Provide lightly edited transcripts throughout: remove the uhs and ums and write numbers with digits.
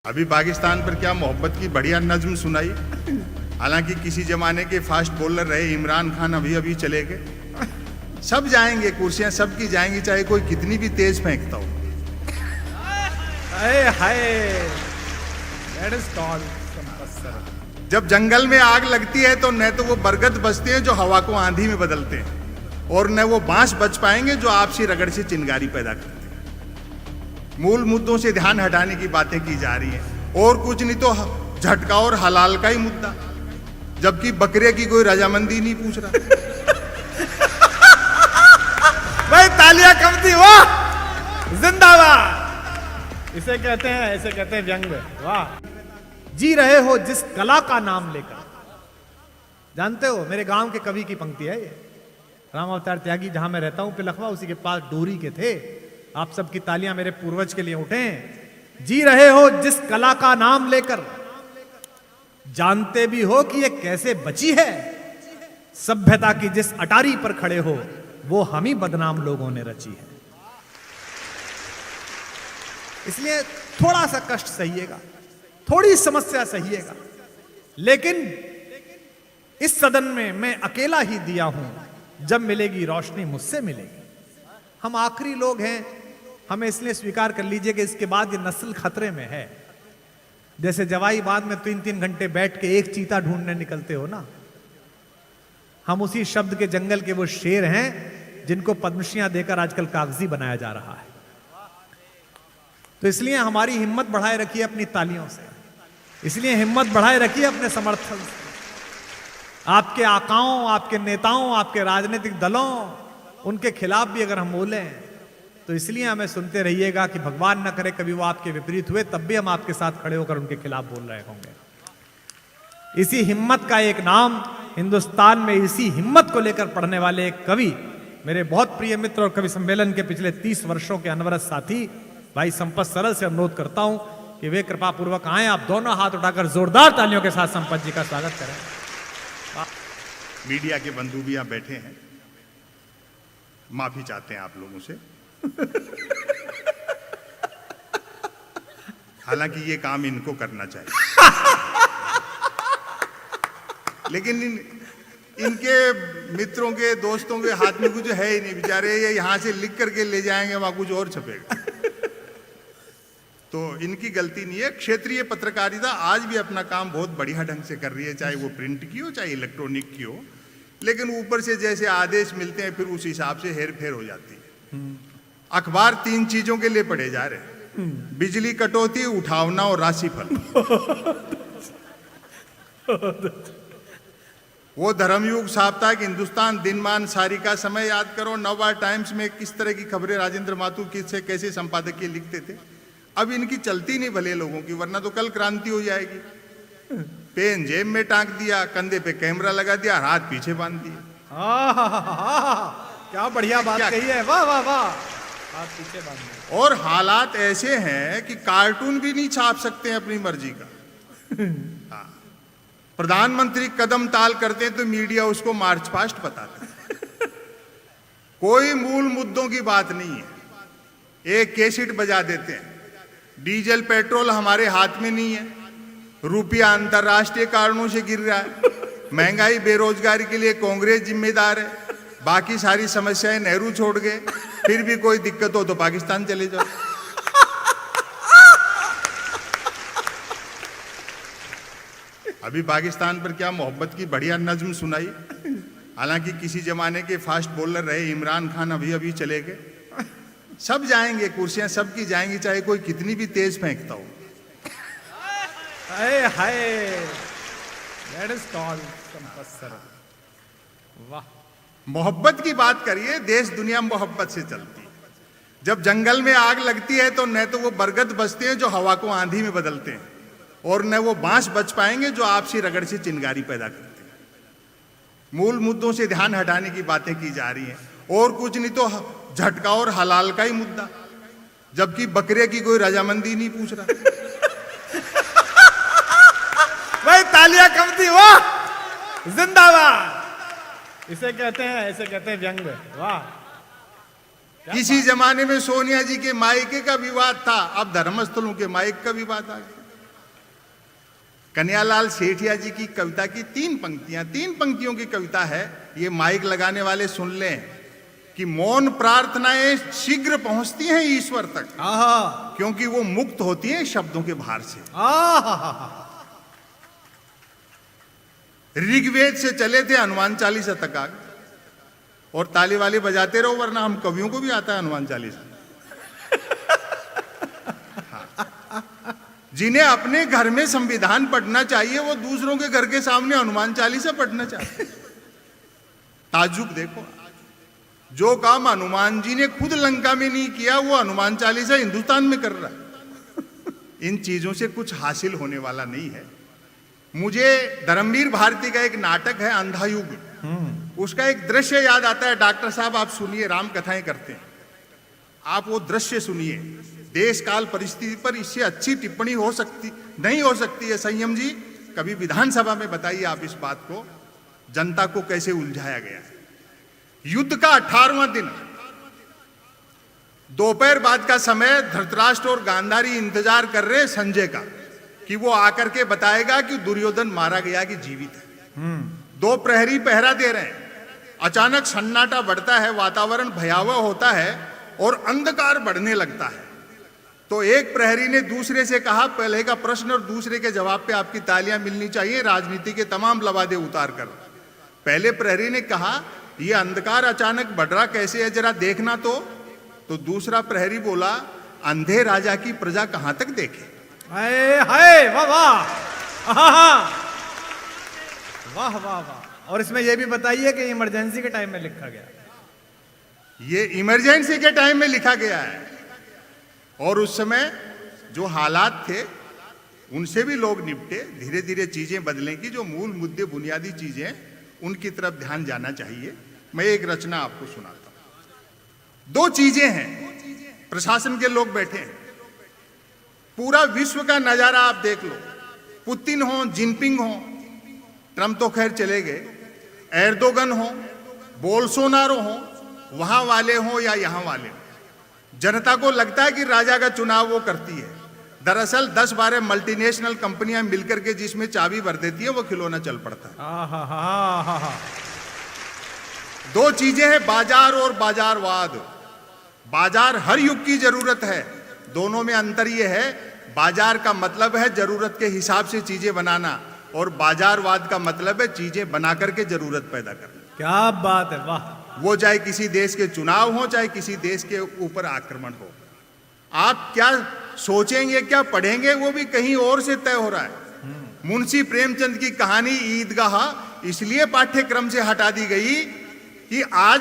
अभी पाकिस्तान पर क्या मोहब्बत की बढ़िया नज्म सुनाई। हालांकि किसी जमाने के फास्ट बॉलर रहे इमरान खान अभी अभी चले गए। सब जाएंगे, कुर्सियां सबकी जाएंगी, चाहे कोई कितनी भी तेज फेंकता हो। जब जंगल में आग लगती है तो न तो वो बरगद बचते हैं जो हवा को आंधी में बदलते हैं, और न वो बांस बच पाएंगे जो आपसी रगड़ से चिंगारी पैदा करते हैं। मूल मुद्दों से ध्यान हटाने की बातें की जा रही हैं, और कुछ नहीं तो झटका और हलाल का ही मुद्दा, जबकि बकरे की कोई रजामंदी नहीं पूछ रहा। भाई तालियां कम थी, वाह जिंदाबाद। ऐसे कहते हैं व्यंग। वाह। जी रहे हो जिस कला का नाम लेकर। जानते हो मेरे गांव के कवि की पंक्ति है ये। राम अवतार त्यागी जहां मैं रहता हूं पिलखवा, उसी के पास डोरी के थे। आप सबकी तालियां मेरे पूर्वज के लिए उठें। जी रहे हो जिस कला का नाम लेकर, जानते भी हो कि ये कैसे बची है। सभ्यता की जिस अटारी पर खड़े हो, वो हम ही बदनाम लोगों ने रची है। इसलिए थोड़ा सा कष्ट सहिएगा, थोड़ी समस्या सहिएगा, लेकिन इस सदन में मैं अकेला ही दिया हूं। जब मिलेगी रोशनी मुझसे मिलेगी। हम आखिरी लोग हैं, हमें इसलिए स्वीकार कर लीजिए कि इसके बाद ये नस्ल खतरे में है। जैसे जवाई बाद में 3-3 घंटे बैठ के एक चीता ढूंढने निकलते हो ना, हम उसी शब्द के जंगल के वो शेर हैं जिनको पद्मश्रियां देकर आजकल कागजी बनाया जा रहा है। तो इसलिए हमारी हिम्मत बढ़ाए रखिए अपनी तालियों से, इसलिए हिम्मत बढ़ाए रखिए अपने समर्थन से। आपके आकाओं, आपके नेताओं, आपके राजनीतिक दलों, उनके खिलाफ भी अगर हम बोलें तो इसलिए हमें सुनते रहिएगा कि भगवान न करे कभी वो आपके विपरीत हुए, तब भी हम आपके साथ खड़े होकर उनके खिलाफ बोल रहे होंगे। इसी हिम्मत का एक नाम हिंदुस्तान में, इसी हिम्मत को लेकर पढ़ने वाले एक कवि, मेरे बहुत प्रिय मित्र और कवि सम्मेलन के पिछले 30 वर्षों के अनवरत साथी भाई संपत सरल से अनुरोध करता हूं कि वे कृपा पूर्वक आए। आप दोनों हाथ उठाकर जोरदार तालियों के साथ संपत जी का स्वागत करें। मीडिया के बंधु भी यहां बैठे हैं, माफी चाहते हैं आप लोगों से। हालांकि ये काम इनको करना चाहिए, लेकिन इनके मित्रों के, दोस्तों के हाथ में कुछ है ही नहीं। बेचारे ये यहां से लिख करके ले जाएंगे, वहां कुछ और छपेगा। तो इनकी गलती नहीं है। क्षेत्रीय पत्रकारिता आज भी अपना काम बहुत बढ़िया ढंग से कर रही है, चाहे वो प्रिंट की हो चाहे इलेक्ट्रॉनिक की हो, लेकिन ऊपर से जैसे आदेश मिलते हैं फिर उस हिसाब से हेर फेर हो जाती है। अखबार 3 चीजों के लिए पढ़े जा रहे हैं: बिजली कटौती, उठावना और राशिफल। वो धर्मयुग साप्ताहिक, हिंदुस्तान, दिनमान, सारिका, समय याद करो, नवभारत टाइम्स में किस तरह की खबरें राजेंद्र माथुर किससे कैसे संपादकीय लिखते थे। अब इनकी चलती नहीं भले लोगों की, वरना तो कल क्रांति हो जाएगी। पेन जेब में टांग दिया, कंधे पे कैमरा लगा दिया, हाथ पीछे बांध दिया। क्या बढ़िया बात कही है, वाह वाह वाह। हाथ पीछे बांध दिया। और हालात ऐसे हैं कि कार्टून भी नहीं छाप सकते हैं अपनी मर्जी का। हाँ। प्रधानमंत्री कदम ताल करते हैं तो मीडिया उसको मार्च पास्ट बताता है। कोई मूल मुद्दों की बात नहीं है, एक कैसेट बजा देते हैं। डीजल पेट्रोल हमारे हाथ में नहीं है, रुपया अंतरराष्ट्रीय कारणों से गिर रहा है, महंगाई बेरोजगारी के लिए कांग्रेस जिम्मेदार है, बाकी सारी समस्याएं नेहरू छोड़ गए, फिर भी कोई दिक्कत हो तो पाकिस्तान चले जाओ। अभी पाकिस्तान पर क्या मोहब्बत की बढ़िया नज्म सुनाई। हालांकि किसी जमाने के फास्ट बॉलर रहे इमरान खान अभी अभी चले गए। सब जाएंगे, कुर्सियां सबकी जाएंगी, चाहे कोई कितनी भी तेज फेंकता हो। वाह। मोहब्बत की बात करिए, देश दुनिया मोहब्बत से चलती है। जब जंगल में आग लगती है तो न तो वो बरगद बचते हैं जो हवा को आंधी में बदलते हैं, और न वो बांस बच पाएंगे जो आपसी रगड़ से चिंगारी पैदा करते हैं। मूल मुद्दों से ध्यान हटाने की बातें की जा रही हैं, और कुछ नहीं तो झटका और हलाल का ही मुद्दा, जबकि बकरे की कोई रजामंदी नहीं पूछ रहा। भाई तालियां कम थी, वाह जिंदाबाद। इसे कहते हैं व्यंग। वाह। किसी जमाने में सोनिया जी के मायके का विवाद था, अब धर्मस्थलों के मायके का विवाद आ गया। कन्हैयालाल सेठिया जी की कविता की 3 पंक्तियों की कविता है। ये माइक लगाने वाले सुन लें कि मौन प्रार्थनाएं शीघ्र पहुंचती हैं ईश्वर तक, आहा, क्योंकि वो मुक्त होती हैं शब्दों के भार से। आहा, ऋग्वेद से चले थे हनुमान चालीसा तक आ गए। और ताली वाली बजाते रहो, वरना हम कवियों को भी आता है हनुमान चालीसा। जिन्हें अपने घर में संविधान पढ़ना चाहिए, वो दूसरों के घर के सामने हनुमान चालीसा पढ़ना चाहिए। ताज्जुब देखो, जो काम हनुमान जी ने खुद लंका में नहीं किया, वो हनुमान चालीसा हिंदुस्तान में कर रहा है। इन चीजों से कुछ हासिल होने वाला नहीं है। मुझे धर्मवीर भारती का एक नाटक है अंधायुग, उसका एक दृश्य याद आता है। डॉक्टर साहब आप सुनिए, राम कथाएं करते हैं, आप वो दृश्य सुनिए। देश काल परिस्थिति पर इससे अच्छी टिप्पणी नहीं हो सकती है। संयम जी, कभी विधानसभा में बताइए आप इस बात को, जनता को कैसे उलझाया गया है। युद्ध का 18वां दिन, दोपहर बाद का समय, धृतराष्ट्र और गांधारी इंतजार कर रहे हैं संजय का कि वो आकर के बताएगा कि दुर्योधन मारा गया कि जीवित है। 2 प्रहरी पहरा दे रहे हैं। अचानक सन्नाटा बढ़ता है, वातावरण भयावह होता है और अंधकार बढ़ने लगता है। तो एक प्रहरी ने दूसरे से कहा, पहले का प्रश्न और दूसरे के जवाब पे आपकी तालियां मिलनी चाहिए, राजनीति के तमाम लवादे उतार कर। पहले प्रहरी ने कहा, यह अंधकार अचानक बढ़ रहा कैसे है, जरा देखना तो दूसरा प्रहरी बोला, अंधे राजा की प्रजा कहां तक देखे। हाय हाय, वाह वाह, वाह वाह वाह। और इसमें यह भी बताइए कि इमरजेंसी के टाइम में लिखा गया। ये इमरजेंसी के टाइम में लिखा गया है, और उस समय जो हालात थे उनसे भी लोग निपटे। धीरे धीरे चीजें बदलेंगी, जो मूल मुद्दे बुनियादी चीजें उनकी तरफ ध्यान जाना चाहिए। मैं एक रचना आपको सुनाता हूं। 2 चीजें हैं, प्रशासन के लोग बैठे हैं, पूरा विश्व का नजारा आप देख लो। पुतिन हो, जिनपिंग हो, ट्रंप तो खैर चले गए, एर्दोगन हो, बोल्सोनारो हो, वहां वाले हो या यहां वाले हो, जनता को लगता है कि राजा का चुनाव वो करती है। दरअसल 10-12 मल्टीनेशनल कंपनियां मिलकर के जिसमें चाबी भर देती है, वो खिलौना चल पड़ता है। 2 चीजें हैं, बाजार और बाजारवाद। बाजार हर युग की जरूरत है, दोनों में अंतर यह है, बाजार का मतलब है जरूरत के हिसाब से चीजें बनाना, और बाजारवाद का मतलब है चीजें बना करके जरूरत पैदा करना। क्या बात है, वाह। वो चाहे किसी देश के चुनाव हो, चाहे किसी देश के ऊपर आक्रमण हो। आप क्या सोचेंगे, क्या पढ़ेंगे, वो भी कहीं और से तय हो रहा है। मुंशी प्रेमचंद की कहानी ईदगाह इसलिए पाठ्यक्रम से हटा दी गई कि आज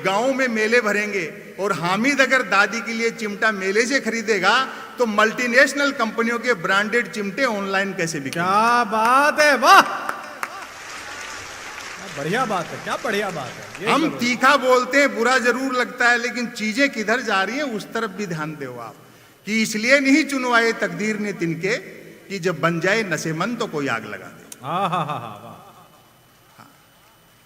गांव में मेले भरेंगे, और हामिद अगर दादी के लिए चिमटा मेले से खरीदेगा तो मल्टीनेशनल कंपनियों के ब्रांडेड चिमटे ऑनलाइन कैसे बिकेंगे। क्या बात है, वाह, बढ़िया बात है, क्या बढ़िया बात है। हम तीखा बोलते हैं, बुरा जरूर लगता है, लेकिन चीजें किधर जा रही हैं उस तरफ भी ध्यान दो आप, कि इसलिए नहीं चुनवाए तकदीर ने तिनके कि जब बन जाए नशेमंद तो कोई आग लगा दे। वाह।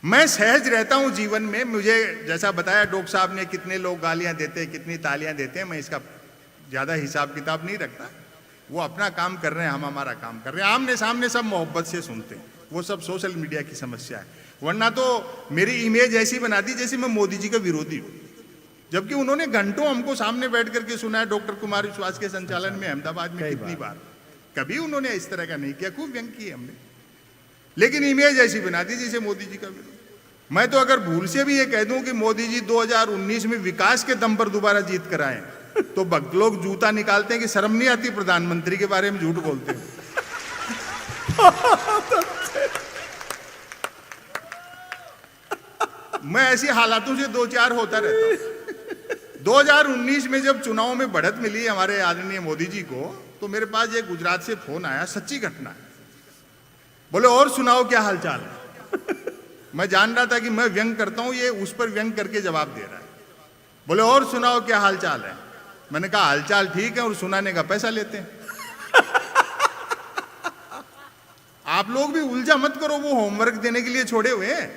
मैं सहज रहता हूं जीवन में। मुझे जैसा बताया डॉक्टर साहब ने, कितने लोग गालियां देते हैं, कितनी तालियां देते हैं, मैं इसका ज्यादा हिसाब किताब नहीं रखता। वो अपना काम कर रहे हैं, हम हमारा काम कर रहे हैं। आमने सामने सब मोहब्बत से सुनते हैं, वो सब सोशल मीडिया की समस्या है। वरना तो मेरी इमेज ऐसी बना दी जैसे मैं मोदी जी का विरोधी हूं, जबकि उन्होंने घंटों हमको सामने बैठ करके सुना है। डॉक्टर कुमार विश्वास के संचालन में अहमदाबाद में कितनी बार, कभी उन्होंने इस तरह का नहीं किया, खूब व्यंग किए हमने, लेकिन इमेज ऐसी बना दी जैसे मोदी जी का विरोध। मैं तो अगर भूल से भी ये कह दूं कि मोदी जी 2019 में विकास के दम पर दोबारा जीत कर आए, तो भक्त लोग जूता निकालते हैं कि शर्म नहीं आती प्रधानमंत्री के बारे में झूठ बोलते हैं। मैं ऐसी हालातों से 2-4 होता रहता हूं। 2019 में जब चुनाव में बढ़त मिली हमारे आदरणीय मोदी जी को, तो मेरे पास एक गुजरात से फोन आया, सच्ची घटना है। बोले और सुनाओ क्या हालचाल है। मैं जान रहा था कि मैं व्यंग करता हूं, ये उस पर व्यंग करके जवाब दे रहा है। बोले और सुनाओ क्या हालचाल है। मैंने कहा हालचाल ठीक है, और सुनाने का पैसा लेते हैं। आप लोग भी उलझा मत करो, वो होमवर्क देने के लिए छोड़े हुए हैं,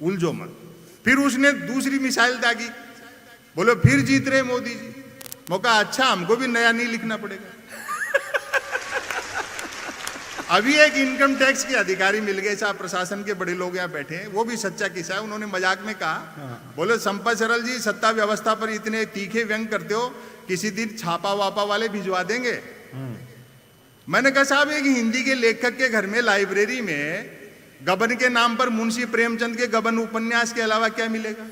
उलझो मत। फिर उसने दूसरी मिसाइल दागी, बोले फिर जीत रहे मोदी जी। मौका अच्छा, हमको भी नया नहीं लिखना पड़ेगा। अभी एक इनकम टैक्स के अधिकारी मिल गए साहब, प्रशासन के बड़े लोग यहाँ बैठे हैं, वो भी सच्चा किस्सा है। उन्होंने मजाक में कहा, बोले संपत सरल जी सत्ता व्यवस्था पर इतने तीखे व्यंग करते हो, किसी दिन छापा वापा वाले भिजवा देंगे। मैंने कहा साहब एक हिंदी के लेखक के घर में लाइब्रेरी में गबन के नाम पर मुंशी प्रेमचंद के गबन उपन्यास के अलावा क्या मिलेगा?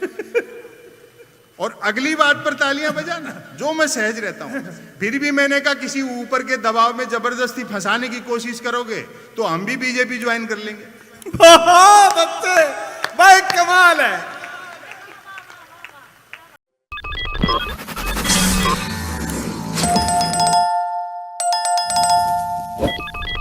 और अगली बात पर तालियां बजाना, जो मैं सहज रहता हूं। फिर भी मैंने कहा किसी ऊपर के दबाव में जबरदस्ती फंसाने की कोशिश करोगे तो हम भी बीजेपी ज्वाइन कर लेंगे। बहुत अच्छे भाई, कमाल है।